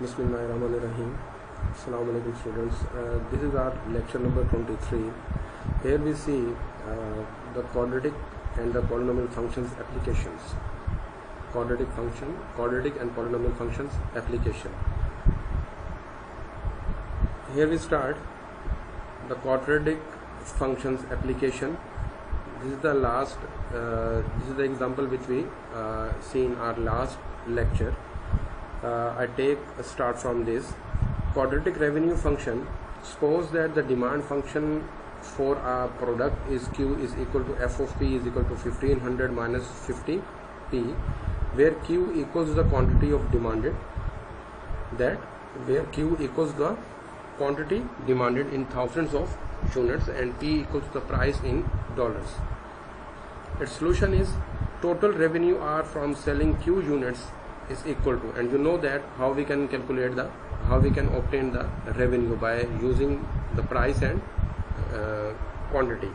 Bismillahirrahmanirrahim. Assalamu alaikum students. This is our lecture number 23. Here we see the quadratic and the polynomial functions applications. Quadratic and polynomial functions application. Here we start the quadratic functions application. This is the example which we see in our last lecture. I take a start from this quadratic revenue function. Suppose that the demand function for a product is Q is equal to f of P is equal to 1500 minus 50P, where Q equals the quantity of demanded, where Q equals the quantity demanded in thousands of units and P equals the price in dollars. Its solution is total revenue R from selling Q units is equal to, and you know that how we can obtain the revenue by using the price and quantity.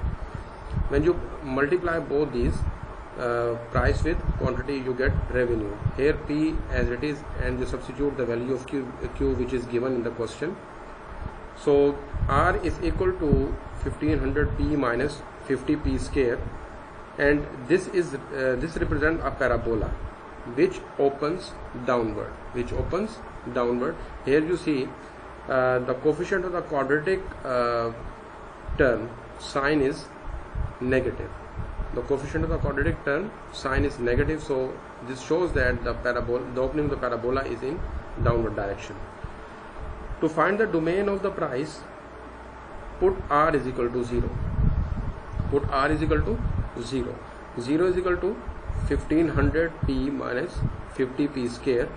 When you multiply both these, price with quantity, you get revenue. Here P as it is, and you substitute the value of Q which is given in the question. So R is equal to 1500P minus 50P square, and this represents a parabola which opens downward. Here you see the coefficient of the quadratic term sign is negative. So this shows that the opening of the parabola is in downward direction. To find the domain of the price, put R is equal to 0. 0 is equal to 1500P minus 50P square,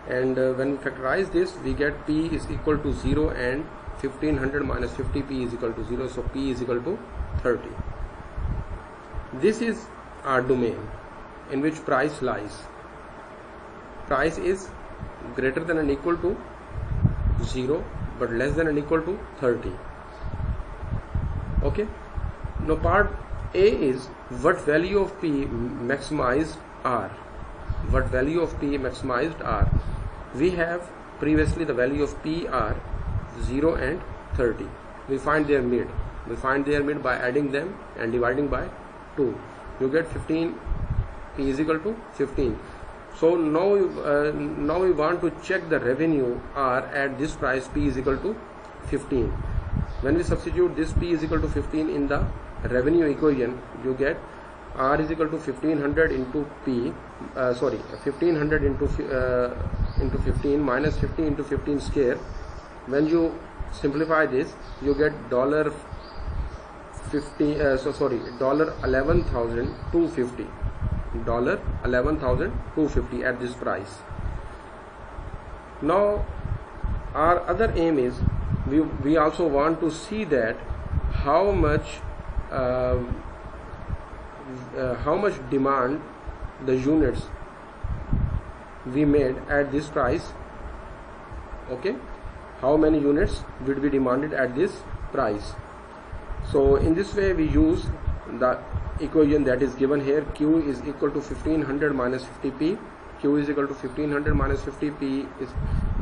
and when we factorize this, we get P is equal to 0 and 1500 minus 50P is equal to 0, so P is equal to 30. This is our domain in which price lies. Price is greater than or equal to 0 but less than or equal to 30. Okay. Now part A is what value of P maximized R. We have previously the value of P are 0 and 30. We find their mid. By adding them and dividing by 2. You get 15. P is equal to 15. So now we want to check the revenue R at this price P is equal to 15. When we substitute this P is equal to 15 in the revenue equation, you get R is equal to 1500 into P, 1500 into 15 minus 50 into 15 square. When you simplify this, you get $11,250 at this price. Now our other aim is we also want to see that how much demand the units we made at this price. Okay, how many units would be demanded at this price? So in this way we use the equation that is given here. Q is equal to 1500 minus 50P. Q is equal to 1500 minus 50P is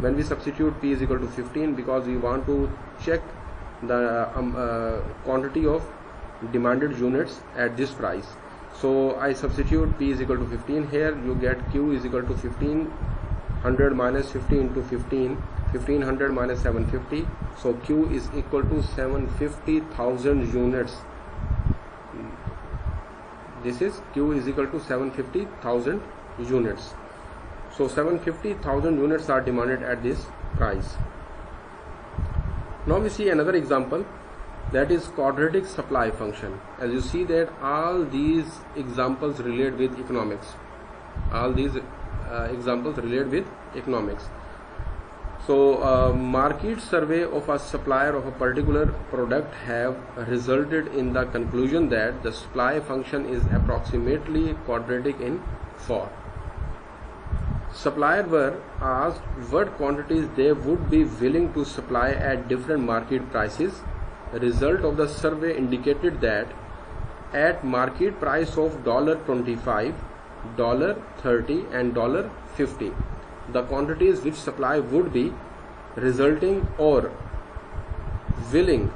when we substitute P is equal to 15, because we want to check the quantity of demanded units at this price. So I substitute P is equal to 15 here. You get Q is equal to 1500 minus 50 into 15, 1500 minus 750. So Q is equal to 750,000 units. This is Q is equal to 750,000 units. So 750,000 units are demanded at this price. Now we see another example, that is quadratic supply function. As you see that all these examples relate with economics. So market survey of a supplier of a particular product have resulted in the conclusion that the supply function is approximately quadratic in form. Suppliers were asked what quantities they would be willing to supply at different market prices. The result of the survey indicated that at market price of $25, $30 and $50, the quantities which supply would be resulting or willing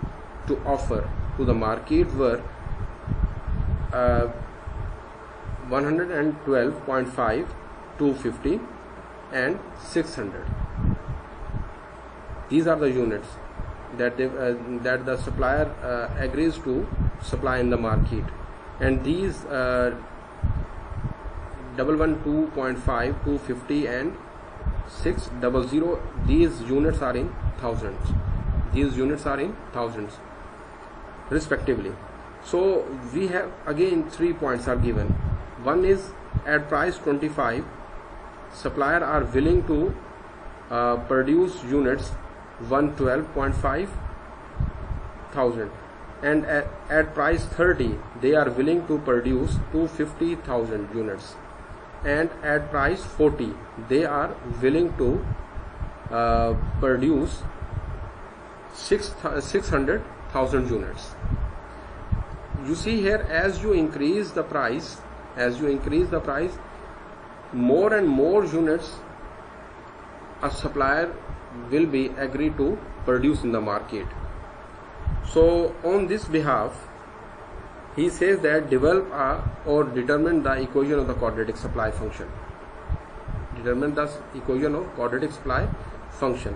to offer to the market were 112.5, 250 and 600. These are the units that that the supplier agrees to supply in the market, and these 112.5, 250 and 600, these units are in thousands. These units are in thousands respectively. So we have again 3 points are given. One is at price 25, supplier are willing to produce units 112.5 thousand, and at price 30 they are willing to produce 250,000 units, and at price 40 they are willing to produce 600,000 units. You see here, as you increase the price, more and more units a supplier will be agreed to produce in the market. So on this behalf, he says that develop or determine the equation of the quadratic supply function. Determine the equation of quadratic supply function.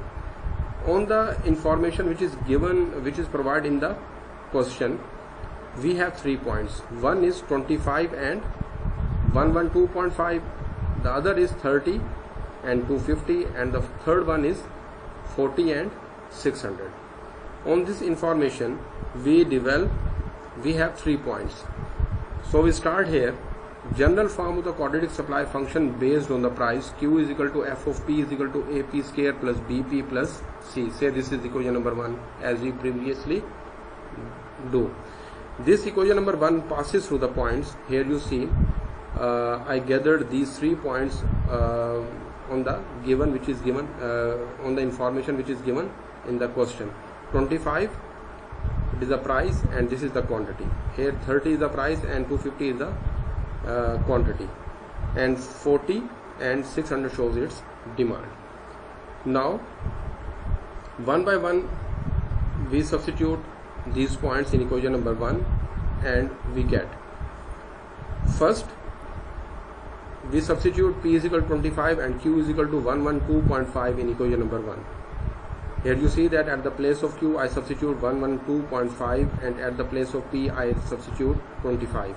On the information which is given, which is provided in the question, we have 3 points. One is 25 and 112.5, the other is 30 and 250, and the third one is 40 and 600. On this information we have 3 points. So we start here. General form of the quadratic supply function based on the price. Q is equal to f of p is equal to AP square plus BP plus C. Say this is equation number 1 as we previously do. This equation number 1 passes through the points. Here you see I gathered these 3 points on the given, which is given on the information which is given in the question. 25, it is the price and this is the quantity. Here 30 is the price and 250 is the quantity, and 40 and 600 shows its demand. Now one by one we substitute these points in equation number 1 and we get, first we substitute P is equal to 25 and Q is equal to 112.5 in equation number 1. Here you see that at the place of Q I substitute 112.5 and at the place of P I substitute 25.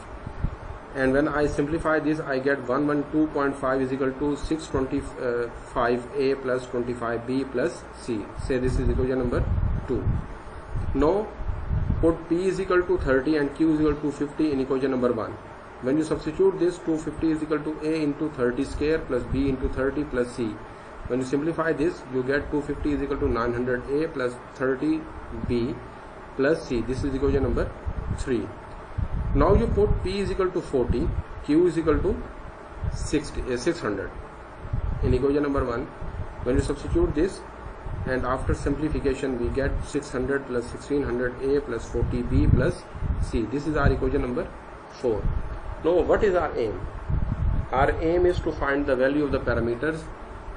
And when I simplify this, I get 112.5 is equal to 625A plus 25B plus C. Say this is equation number 2. Now put P is equal to 30 and Q is equal to 50 in equation number 1. When you substitute this, 250 is equal to A into 30 square plus B into 30 plus C. When you simplify this, you get 250 is equal to 900A plus 30B plus C. This is equation number 3. Now you put P is equal to 40, Q is equal to 600 in equation number 1. When you substitute this, and after simplification we get 600 plus 1600A plus 40B plus C. This is our equation number 4. Now what is our aim? Our aim is to find the value of the parameters,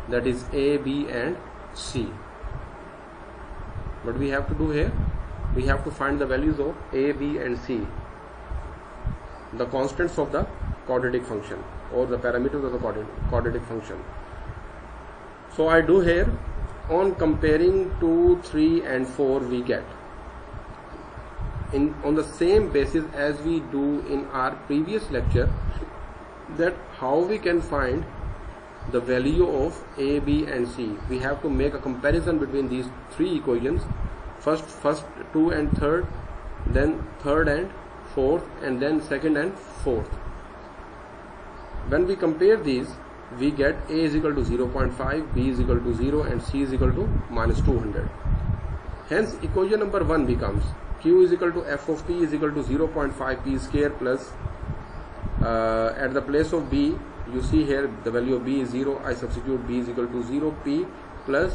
that is A, B and C. What we have to do here? We have to find the values of A, B and C, the constants of the quadratic function or the parameters of the quadratic function. So I do here, on comparing 2, 3 and 4 we get on the same basis as we do in our previous lecture, that how we can find the value of A, B and C. We have to make a comparison between these 3 equations, first 2 and 3rd, then 3rd and 4th, and then 2nd and 4th. When we compare these, we get A is equal to 0.5, B is equal to 0 and C is equal to minus 200. Hence equation number 1 becomes Q is equal to f of P is equal to 0.5 P square plus at the place of B, you see here the value of B is 0, I substitute B is equal to 0 P plus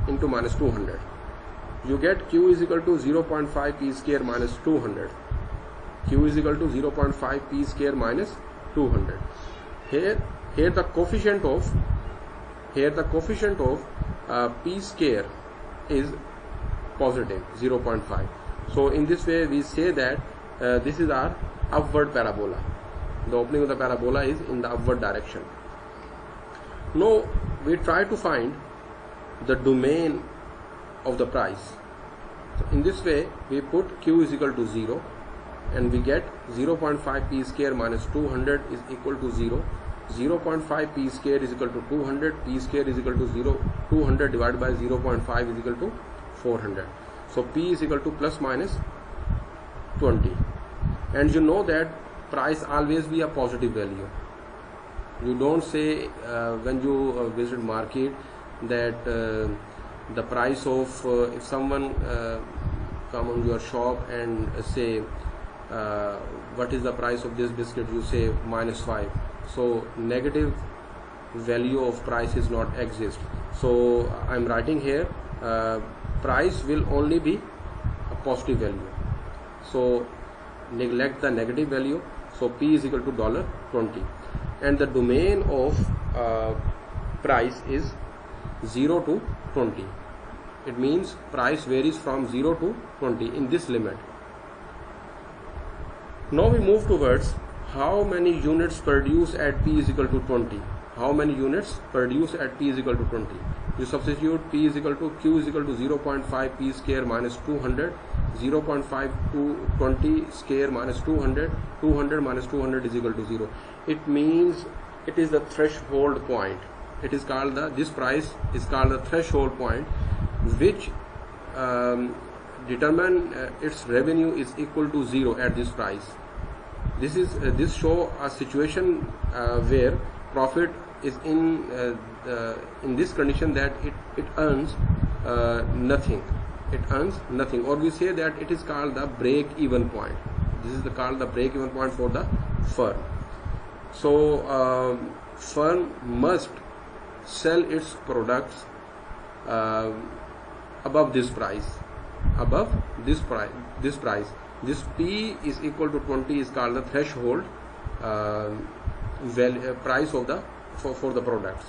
into minus 200. You get Q is equal to 0.5 P square minus 200. Q is equal to 0.5 P square minus 200. Here the coefficient of here the coefficient of P square is positive 0.5. So in this way we say that this is our upward parabola. The opening of the parabola is in the upward direction. Now we try to find the domain of the price. So in this way we put Q is equal to 0 and we get 0.5 P square minus 200 is equal to 0. 0.5 P square is equal to 200. P square is equal to 0. 200 divided by 0.5 is equal to 400. So P is equal to plus minus 20. And you know that price always be a positive value. You don't say when you visit market that the price of if someone come on your shop and say what is the price of this biscuit, you say -5. So negative value of price is not exist. So I'm writing here price will only be a positive value. So neglect the negative value. So P is equal to $20 and the domain of price is 0 to 20. It means price varies from 0 to 20 in this limit. Now we move towards how many units produce at P is equal to 20. How many units produce at P is equal to 20? You substitute P is equal to Q is equal to 0.5 P square minus 200, 0.5 to 20 square minus 200, 200 minus 200 is equal to 0. It means it is the threshold point. It is called this price is called the threshold point, which determine its revenue is equal to 0 at this price. This show a situation where profit is in this condition that it earns nothing. It earns nothing, or we say that it is called the break-even point. This is called the break-even point for the firm. So firm must sell its products above this price. Above this price. This P is equal to 20 is called the threshold price of the for the products.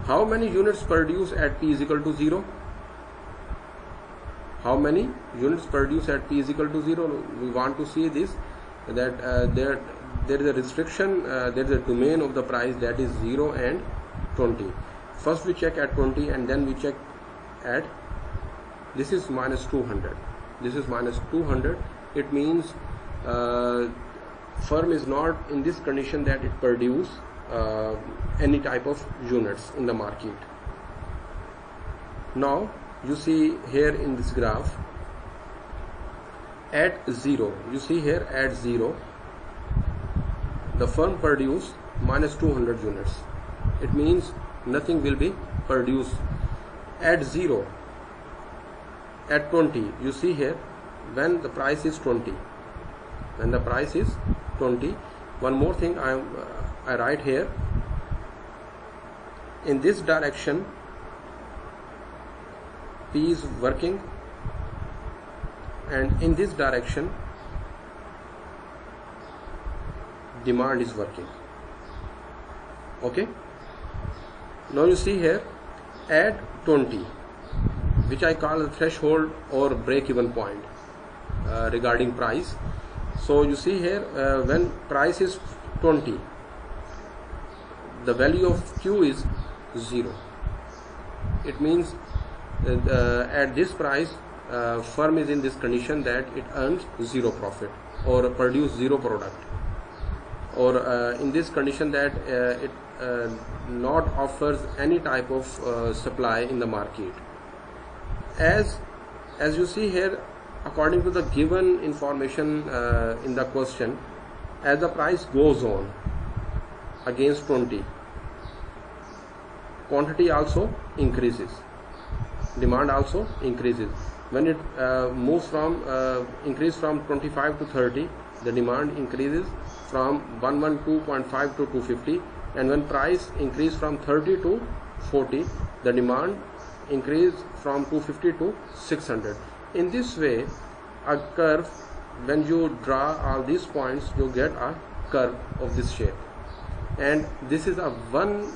How many units produced at P is equal to 0? How many units produced at P is equal to 0? We want to see this, that there is a restriction, there is a domain of the price that is 0 and 20. First we check at 20 and then we check at, this is minus 200. This is minus 200. It means firm is not in this condition that it produce any type of units in the market. Now you see here in this graph at 0, you see here at 0 the firm produce minus 200 units. It means nothing will be produced. At 0, at 20, you see here when the price is 20, when the price is 20, one more thing I write here, in this direction P is working and in this direction demand is working. Okay, now you see here at 20, which I call the threshold or break-even point regarding price. So you see here when price is 20, the value of Q is 0. It means at this price firm is in this condition that it earns 0 profit or produce 0 product, or in this condition that it not offers any type of supply in the market. As you see here, according to the given information in the question, as the price goes on against 20, quantity also increases, demand also increases. When it moves from increase from 25 to 30, the demand increases from 112.5 to 250, and when price increase from 30 to 40, the demand increase from 250 to 600. In this way, a curve, when you draw all these points, you get a curve of this shape, and this is a one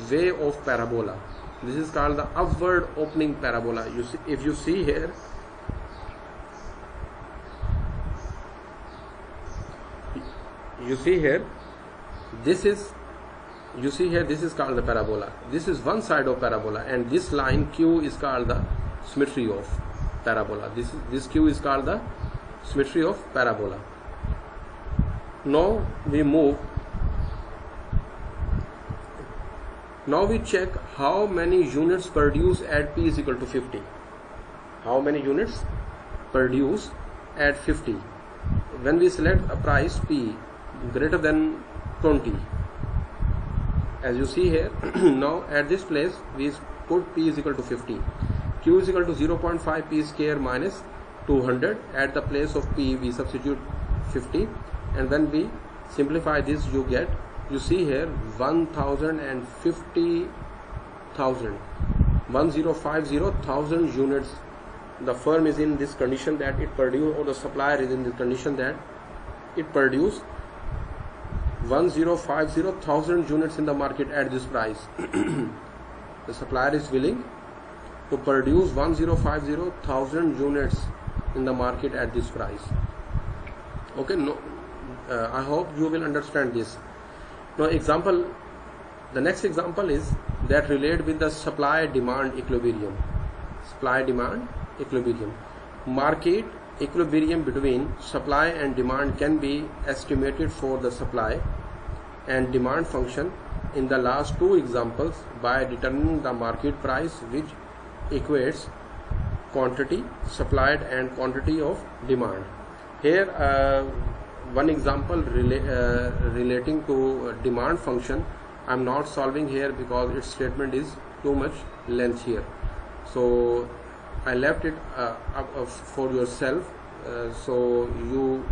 way of parabola. This is called the upward opening parabola. You see, if you see here, this is called the parabola. This is one side of parabola, and this line Q is called the symmetry of parabola. This Q is called the symmetry of parabola. Now we check how many units produced at P is equal to 50. How many units produced at 50? When we select a price P greater than 20, as you see here, now at this place we put P is equal to 50. Q is equal to 0.5 P square minus 200. At the place of P we substitute 50, and when we simplify this, you see here 1050,000 units. The firm is in this condition that it produce, or the supplier is in the condition that it produce 1050,000 units in the market at this price. The supplier is willing to produce 1050,000 units in the market at this price. Okay, I hope you will understand this. Now the next example is that relate with the supply demand equilibrium. Supply demand equilibrium. Market equilibrium between supply and demand can be estimated for the supply and demand function in the last two examples by determining the market price, which equates quantity supplied and quantity of demand. Here one example relating to demand function I am not solving here because its statement is too much length here, so I left it up for yourself, so you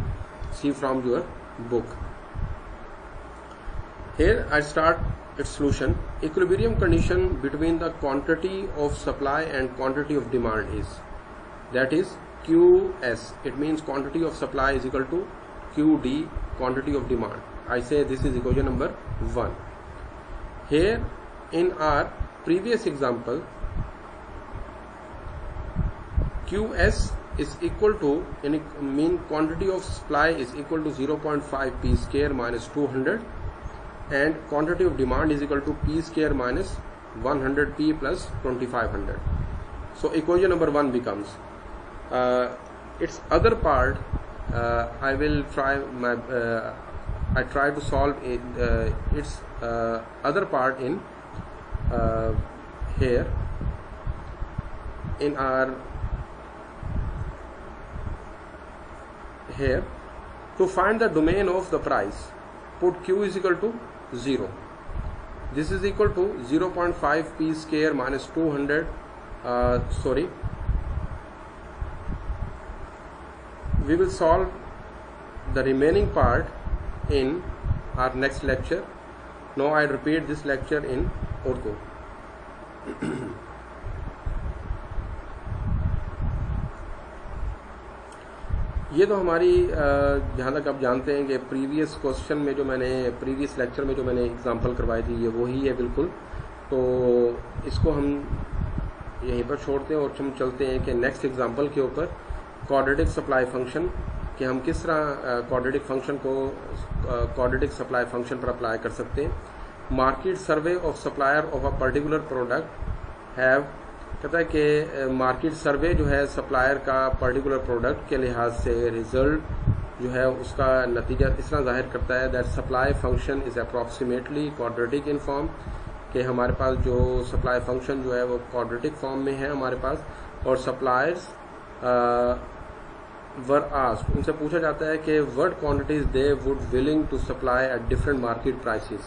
see from your book. Here I start its solution. Equilibrium condition between the quantity of supply and quantity of demand is, that is QS. It means quantity of supply is equal to QD, quantity of demand. I say this is equation number 1. Here in our previous example, QS is equal to, mean quantity of supply is equal to 0.5 P square minus 200, and quantity of demand is equal to P square minus 100 P plus 2500. So equation number 1 becomes, its other part I will try my I try to solve it, its other part in here in our here. To find the domain of the price, put Q is equal to 0. This is equal to 0.5 P square minus 200. We will solve the remaining part in our next lecture. Now I repeat this lecture in Urdu. یہ تو ہماری جہاں تک آپ جانتے ہیں کہ previous question میں جو میں نے پریویس لیکچر میں جو میں نے اگزامپل کروائی تھی یہ وہی ہے بالکل. تو اس کو ہم یہیں پر چھوڑتے ہیں اور ہم چلتے ہیں کہ نیکسٹ ایگزامپل کے اوپر کوڈریٹک سپلائی فنکشن, کہ ہم کس طرح کوڈریٹک فنکشن کو کوڈریٹک سپلائی فنکشن پر اپلائی کر سکتے ہیں. Market survey of supplier of a particular product have, کہتا ہے کہ مارکیٹ سروے جو ہے سپلائر کا پرٹیکولر پروڈکٹ کے لحاظ سے ریزلٹ جو ہے اس کا نتیجہ اس طرح ظاہر کرتا ہے that supply function is approximately quadratic in form, کہ ہمارے پاس جو سپلائی فنکشن جو ہے وہ کوڈریٹک فارم میں ہے ہمارے پاس. اور سپلائرز ور آسکڈ, ان سے پوچھا جاتا ہے کہ what quantities they would willing to supply at different market prices.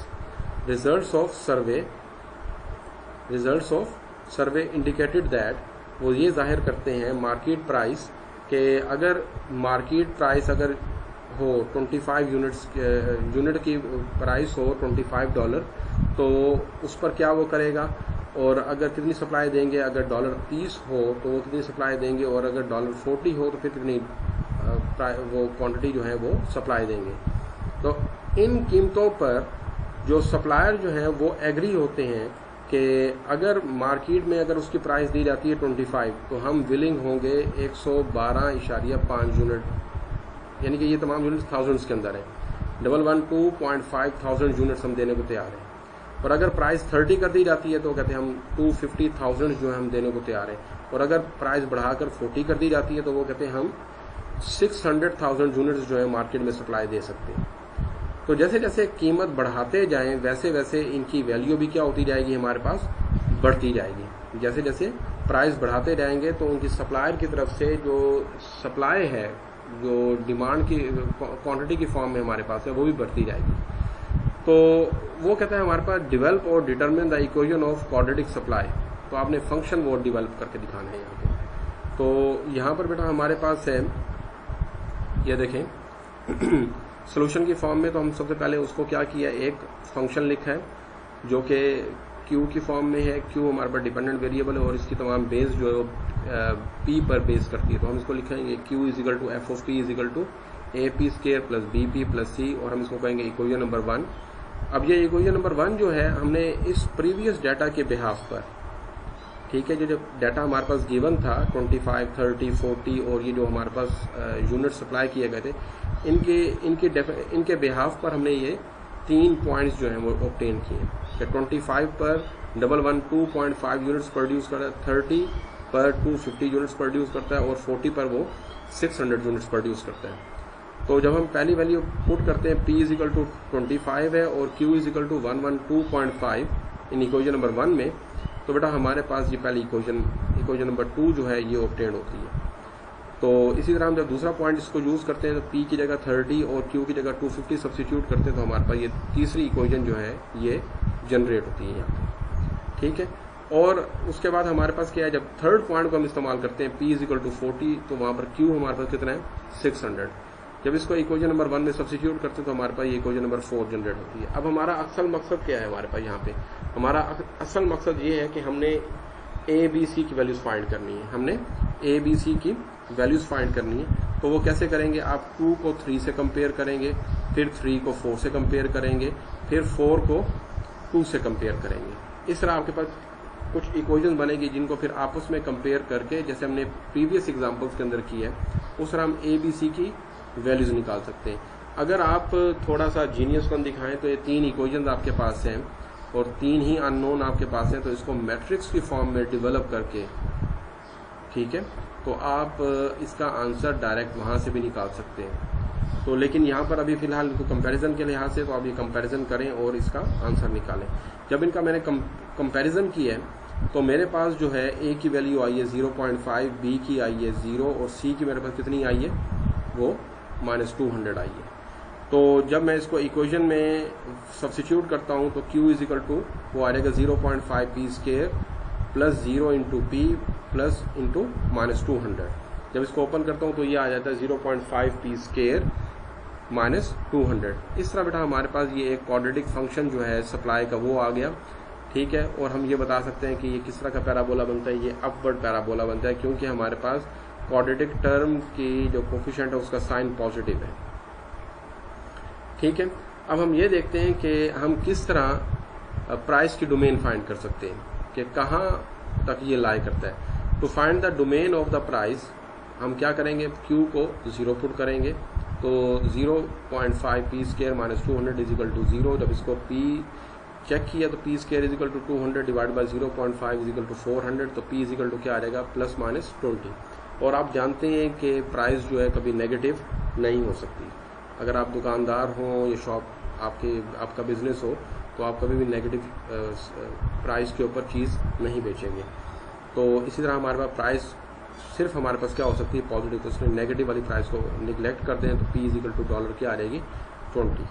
Results of survey indicated that, وہ یہ ظاہر کرتے ہیں مارکیٹ پرائس, کہ اگر مارکیٹ پرائس اگر ہو 25 یونٹ کی پرائس ہو $25, تو اس پر کیا وہ کرے گا, اور اگر کتنی سپلائی دیں گے, اگر $30 ہو تو وہ کتنی سپلائی دیں گے, اور اگر $40 ہو تو پھر کتنی وہ کوانٹٹی جو ہے وہ سپلائی دیں گے. تو ان قیمتوں پر جو سپلائر جو ہیں وہ ایگری ہوتے ہیں کہ اگر مارکیٹ میں اگر اس کی پرائز دی جاتی ہے 25 تو ہم ولنگ ہوں گے 112.5 یونٹ، یعنی کہ یہ تمام یونٹس تھاؤزنڈس کے اندر ہیں، 112.5 یونٹس ہم دینے کو تیار ہیں. اور اگر پرائز 30 کر دی جاتی ہے تو کہتے ہیں ہم 250,000 جو ہے ہم دینے کو تیار ہیں. اور اگر پرائز بڑھا کر 40 کر دی جاتی ہے تو وہ کہتے ہیں ہم 600,000 یونٹس جو ہے مارکیٹ میں سپلائی دے سکتے ہیں. تو جیسے جیسے قیمت بڑھاتے جائیں ویسے ویسے ان کی ویلیو بھی کیا ہوتی جائے گی، ہمارے پاس بڑھتی جائے گی. جیسے جیسے پرائز بڑھاتے جائیں گے تو ان کی سپلائر کی طرف سے جو سپلائی ہے، جو ڈیمانڈ کی کوانٹٹی کی فارم میں ہمارے پاس ہے، وہ بھی بڑھتی جائے گی. تو وہ کہتا ہے ہمارے پاس ڈیولپ اور determine the equation of quantity supply. تو آپ نے فنکشن وہ ڈیولپ کر کے دکھانا ہے یہاں پہ. تو یہاں پر بیٹا ہمارے پاس ہے، یہ دیکھیں سولوشن کی فارم میں تو ہم سب سے پہلے اس کو کیا کیا، ایک فنکشن لکھا ہے جو کہ کیو کی فارم میں ہے. کیو ہمارے پاس ڈیپینڈنٹ ویریبل ہے اور اس کی تمام بیس جو ہے وہ پی پر بیس کرتی ہے. تو ہم اس کو لکھیں گے Q is equal to F of P is equal to A P square plus B P plus C, اور ہم اس کو کہیں گے ایکویشن نمبر 1. اب یہ ایکویشن نمبر 1 جو ہے ہم نے اس پریویس ڈیٹا کے بہاف پر، ٹھیک ہے، جو ڈیٹا ہمارے پاس گیون تھا 25 30 40 اور یہ جو ہمارے پاس یونٹ سپلائی کیے گئے تھے، ان کے بہاف پر ہم نے یہ 3 پوائنٹس جو ہیں وہ اوبٹین کیے کہ 25 پر 112.5 یونٹس پروڈیوس کرتا ہے، 30 پر 250 یونٹس پروڈیوس کرتا ہے اور 40 پر وہ 600 یونٹس پروڈیوس کرتا ہے. تو جب ہم پہلی ویلیو پٹ کرتے ہیں P از اکول ٹو 25 ہے اور Q is equal to 112.5 in equation number 1 میں، تو بیٹا ہمارے پاس یہ پہلی ایکویشن نمبر 2 جو ہے یہ اوبٹین ہوتی ہے. تو اسی طرح ہم جب دوسرا پوائنٹ اس کو یوز کرتے ہیں تو P کی جگہ 30 اور Q کی جگہ 250 سبسٹیٹیوٹ کرتے ہیں تو ہمارے پاس یہ تیسری ایکویشن جو ہے یہ جنریٹ ہوتی ہے یہاں پہ، ٹھیک ہے. اور اس کے بعد ہمارے پاس کیا ہے، جب تھرڈ پوائنٹ کو ہم استعمال کرتے ہیں P از اکول ٹو 40 تو وہاں پر Q ہمارے پاس کتنا ہے 600. جب اس کو ایکویشن نمبر 1 میں سبسٹیٹیوٹ کرتے ہیں تو ہمارے پاس یہ ایکویشن نمبر 4 جنریٹ ہوتی ہے. اب ہمارا اصل مقصد کیا ہے ہمارے پاس یہاں پہ، ہمارا اصل مقصد یہ ہے کہ ہم نے اے بی سی کی ویلیوز فائنڈ کرنی ہے. ہم نے اے بی سی کی ویلیوز فائنڈ کرنی ہے. تو وہ کیسے کریں گے، آپ 2 کو 3 سے کمپیئر کریں گے، پھر 3 کو 4 سے کمپیئر کریں گے، پھر 4 کو 2 سے کمپیئر کریں گے. اس طرح آپ کے پاس کچھ ایکویشن بنے گی جن کو پھر آپس میں کمپیئر کر کے، جیسے ہم نے پریویس ایگزامپلس کے اندر کی ہے، اس طرح ہم اے بی سی کی ویلیوز نکال سکتے ہیں. اگر آپ تھوڑا سا جینیس پن دکھائیں تو یہ 3 ایکویشنز آپ کے پاس ہیں اور 3 ہی ان نون آپ کے پاس ہیں، تو اس کو میٹرکس کی فارم میں ڈیولپ کر کے، ٹھیک ہے، تو آپ اس کا آنسر ڈائریکٹ وہاں سے بھی نکال سکتے ہیں. تو لیکن یہاں پر ابھی فی الحال کمپیریزن کے لحاظ سے تو آپ یہ کمپیریزن کریں اور اس کا آنسر نکالیں. جب ان کا میں نے کمپیریزن کی ہے تو میرے پاس جو ہے اے کی ویلیو آئی ہے 0.5، بی کی آئی ہے 0 اور سی کی میرے پاس کتنی آئی ہے، وہ -200 آئی ہے. تو جب میں اس کو ایکویشن میں سبسٹیٹیوٹ کرتا ہوں تو Q از اکول ٹو وہ آ جائے گا 0.5 پی اسکیئر پلس 0 انٹو پی پلس انٹو -200. جب اس کو اوپن کرتا ہوں تو یہ آ جاتا ہے 0.5 پی اسکیئر -200. اس طرح بیٹا ہمارے پاس یہ ایک کوڈریٹک فنکشن جو ہے سپلائی کا وہ آ گیا، ٹھیک ہے. اور ہم یہ بتا سکتے ہیں کہ یہ کس طرح کا پیرابولا بنتا ہے، یہ اپورڈ پیرابولا بنتا ہے کیونکہ ہمارے پاس کوڈریٹک ٹرم کی جو کوفیشنٹ ہے اس کا سائن پازیٹیو ہے، ٹھیک ہے. اب ہم یہ دیکھتے ہیں کہ ہم کس طرح پرائز کی ڈومین فائنڈ کر سکتے ہیں کہ کہاں تک یہ لائے کرتا ہے. To find the domain of the price ہم کیا کریں گے، Q کو 0 پٹ کریں گے تو 0.5 P square -200 is equal to 0. جب اس کو P چیک کیا تو P square is equal to 200 divide by 0.5 is equal to 400. تو P از اکول ٹو کیا آ جائے گا +-20. اور آپ جانتے ہیں کہ پرائز جو ہے کبھی نیگیٹو نہیں ہو سکتی. اگر آپ دکاندار ہوں یا شاپ آپ کا بزنس ہو تو آپ کبھی بھی نیگیٹو پرائز کے اوپر چیز نہیں بیچیں گے. تو اسی طرح ہمارے پاس پرائز صرف ہمارے پاس کیا ہو سکتی ہے، پازیٹیو. تو اس میں نیگیٹو والی پرائز کو نگلیکٹ کرتے ہیں تو P is equal to dollar کیا آ جائے گی 20.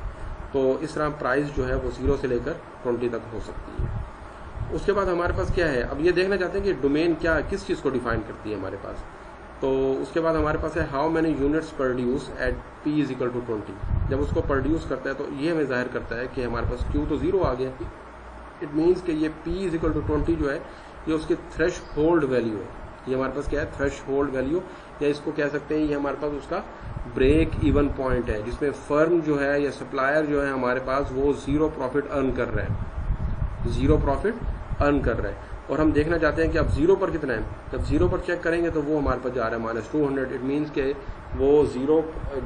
تو اس طرح پرائز جو ہے وہ 0 سے لے کر 20 تک ہو سکتی ہے. اس کے بعد ہمارے پاس کیا ہے، اب یہ دیکھنا چاہتے ہیں کہ ڈومین کیا کس چیز کو ڈیفائن کرتی ہے ہمارے پاس. تو اس کے بعد ہمارے پاس ہے how many units produce at P is equal to 20. جب اس کو پروڈیوس کرتا ہے تو یہ ہمیں ظاہر کرتا ہے کہ ہمارے پاس Q تو 0 آ گیا. اٹ مینس کہ یہ P از اکول ٹو 20 جو ہے یہ اس کی تھریش ہولڈ ویلیو ہے. یہ ہمارے پاس کیا ہے، تھریش ہولڈ ویلیو، یا اس کو کہہ سکتے ہیں یہ ہمارے پاس اس کا ब्रेक इवन पॉइंट है, जिसमें फर्म जो है या सप्लायर जो है हमारे पास वो जीरो प्रॉफिट अर्न कर रहा है, जीरो प्रॉफिट अर्न कर रहा है। और हम देखना चाहते हैं कि अब जीरो पर कितना है। जब जीरो पर चेक करेंगे तो वो हमारे पास जा रहा है -200। इट मीन्स के वो जीरो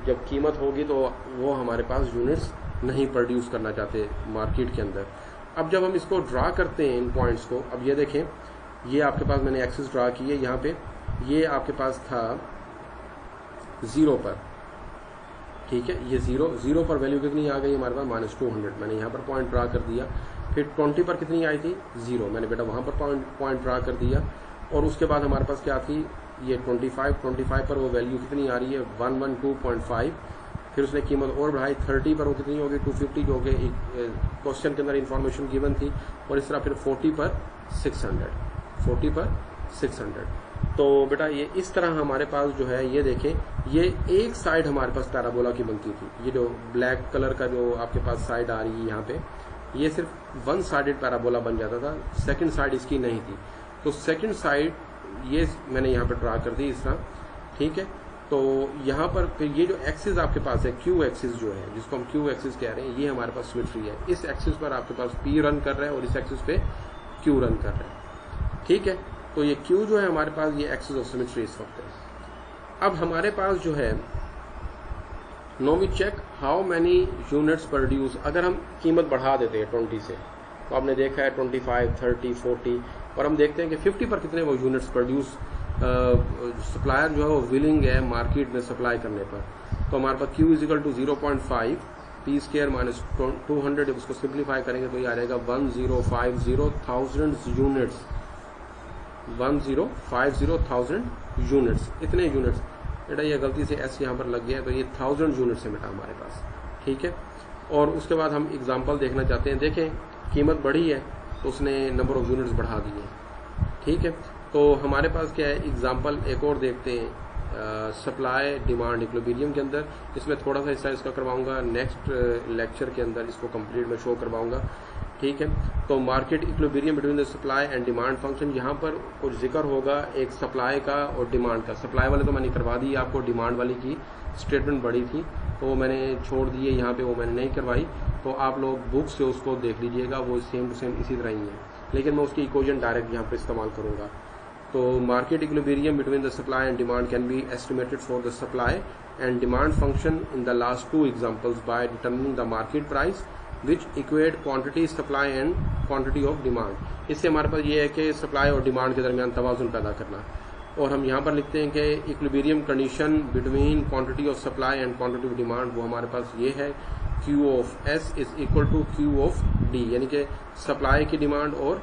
जब कीमत होगी तो वो हमारे पास यूनिट्स नहीं प्रोड्यूस करना चाहते मार्केट के अंदर। अब जब हम इसको ड्रा करते हैं इन पॉइंट्स को, अब ये देखें, ये आपके पास मैंने एक्सिस ड्रा की है, यहाँ पे ये आपके पास था जीरो पर, ठीक है, ये जीरो पर वैल्यू कितनी आ गई हमारे पास -200। मैंने यहाँ पर पॉइंट ड्रा कर दिया। फिर 20 पर कितनी आई थी, जीरो, मैंने बेटा वहाँ पर पॉइंट ड्रा कर दिया। और उसके बाद हमारे पास क्या थी, ये 25 पर वो वैल्यू कितनी आ रही है 112.5। फिर उसने कीमत और बढ़ाई 30 पर, वो कितनी होगी 250, जो कि क्वेश्चन के अंदर इंफॉर्मेशन गिवन थी। और इस तरह फिर 40 पर 600। तो बेटा ये इस तरह हमारे पास जो है, ये देखें, ये एक साइड हमारे पास पैराबोला की बनती थी। ये जो ब्लैक कलर का जो आपके पास साइड आ रही है यहाँ पे, ये सिर्फ वन साइडेड पैराबोला बन जाता था, सेकंड साइड इसकी नहीं थी। तो सेकंड साइड ये मैंने यहाँ पे ड्रा कर दी इस तरह, ठीक है। तो यहाँ पर फिर ये जो एक्सिस आपके पास है, क्यू एक्सिस जो है, जिसको हम क्यू एक्सिस कह रहे हैं, ये हमारे पास सिमेट्री है। इस एक्सिस पर आपके पास पी रन कर रहा है और इस एक्सिस पे क्यू रन कर रहा है, ठीक है। तो ये क्यू जो है हमारे पास, ये एक्सिस ऑफ सिमेट्री इस वक्त है। अब हमारे पास जो है, now we check how many units produce. अगर हम कीमत बढ़ा देते हैं 20 से, तो आपने देखा है 25, 30, 40, और हम देखते हैं कि 50 पर कितने वो यूनिट्स प्रोड्यूस सप्लायर जो है वो विलिंग है मार्केट में सप्लाई करने पर। तो हमारे पास Q is equal to 0.5 P square minus 200। उसको सिंप्लीफाई करेंगे तो ये आ जाएगा 1050,000 यूनिट्स, 1050,000 यूनिट्स। इतने यूनिट्स, बेटा ये गलती से एस यहाँ पर लग गया है, तो ये 1000 यूनिट्स है बेटा हमारे पास, ठीक है। और उसके बाद हम एग्जांपल देखना चाहते हैं। देखें, कीमत बढ़ी है तो उसने नंबर ऑफ यूनिट्स बढ़ा दिए, ठीक है। तो हमारे पास क्या है, एग्जांपल एक और देखते हैं सप्लाई डिमांड इक्विलिब्रियम के अंदर। इसमें थोड़ा सा हिस्सा इसका करवाऊंगा नेक्स्ट लेक्चर के अंदर, इसको कंप्लीट में शो करवाऊंगा, ठीक है। तो market equilibrium between the supply and demand function, यहाँ पर कुछ जिक्र होगा एक सप्लाई का और डिमांड का। सप्लाई वाले तो मैंने करवा दी आपको, डिमांड वाली की स्टेटमेंट बड़ी थी तो वो मैंने छोड़ दिए यहाँ पे, वो मैंने नहीं करवाई। तो आप लोग बुक से उसको देख लीजिएगा, वो सेम टू सेम इसी तरह ही है, लेकिन मैं उसकी इक्वेशन डायरेक्ट यहाँ पर इस्तेमाल करूँगा। तो market equilibrium between the supply and demand can be estimated for the supply and demand function in the last two examples by determining the market price which equate quantity supply and quantity of demand. इससे हमारे पास ये है कि supply और demand के दरमियान तवाज़ुन पैदा करना। और हम यहाँ पर लिखते हैं कि equilibrium condition between quantity of supply and quantity of demand, वो हमारे पास ये है Q of S is equal to Q of D, यानी कि सप्लाई की डिमांड और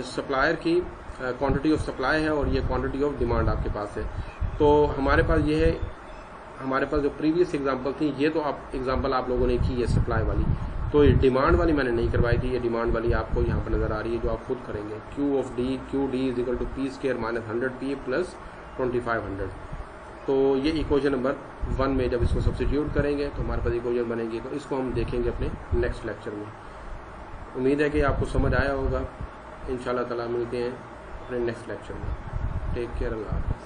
सप्लायर की क्वांटिटी ऑफ सप्लाई है और ये क्वांटिटी ऑफ डिमांड आपके पास है। तो हमारे पास ये है, हमारे पास जो प्रीवियस एग्जांपल थी, ये तो आप एग्जांपल आप लोगों ने की है सप्लाई वाली, तो ये डिमांड वाली मैंने नहीं करवाई थी। ये डिमांड वाली आपको यहाँ पर नजर आ रही है, जो आप खुद करेंगे। Q of D, QD is equal to P square minus 100P plus 2500। तो ये इक्वेशन नंबर 1 में जब इसको सब्स्टिट्यूट करेंगे तो हमारे पास इक्वेशन बनेगी। तो इसको हम देखेंगे अपने नेक्स्ट लेक्चर में। उम्मीद है कि आपको समझ आया होगा। इंशाल्लाह ताला मिलते हैं अपने नेक्स्ट लेक्चर में। टेक केयर, अल्लाह।